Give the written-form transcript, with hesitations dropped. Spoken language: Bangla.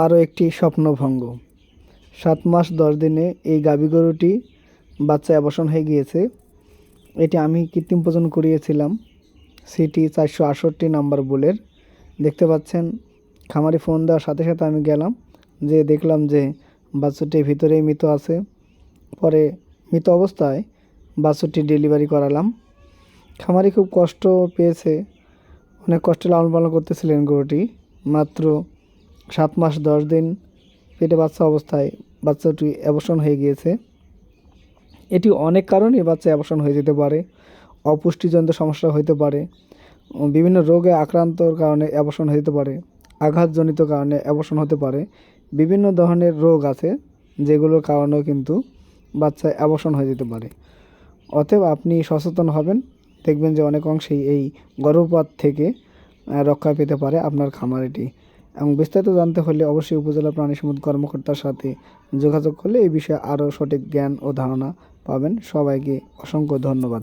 আরও একটি স্বপ্নভঙ্গ। 7 মাস 10 দিনে এই গাভী গরুটি বাচ্চা অ্যাবর্শন হয়ে গিয়েছে। এটি আমি কৃত্রিম প্রজনন করিয়েছিলাম সিটি 468 নাম্বার বুলের। দেখতে পাচ্ছেন খামারি ফোন দেওয়ার সাথে সাথে আমি গেলাম, যে দেখলাম যে বাছুরটি ভিতরেই মৃত আছে। পরে মৃত অবস্থায় বাছুরটি ডেলিভারি করালাম। খামারি খুব কষ্ট পেয়েছে, অনেক কষ্টে লালন পালন করতেছিলেন গরুটি। মাত্র 7 মাস 10 দিন পেটে বাচ্চা অবস্থায় বাচ্চাটি অ্যাবর্শন হয়ে গিয়েছে। এটি অনেক কারণে বাচ্চা অ্যাবর্শন হয়ে যেতে পারে। অপুষ্টিজনিত সমস্যা হতে পারে, বিভিন্ন রোগে আক্রান্তর কারণে অ্যাবর্শন হয়ে যেতে পারে, আঘাতজনিত কারণে অ্যাবর্শন হতে পারে। বিভিন্ন ধরনের রোগ আছে যেগুলোর কারণেও কিন্তু বাচ্চা অ্যাবর্শন হয়ে যেতে পারে। অতএব আপনি সচেতন হবেন, দেখবেন যে অনেক অংশেই এই গর্ভপাত থেকে রক্ষা পেতে পারে আপনার খামারটি। এবং বিস্তারিত জানতে হলে অবশ্যই উপজেলা প্রাণী সম্পদ কর্মকর্তার সাথে যোগাযোগ করলে এই বিষয়ে আরও সঠিক জ্ঞান ও ধারণা পাবেন। সবাইকে অসংখ্য ধন্যবাদ।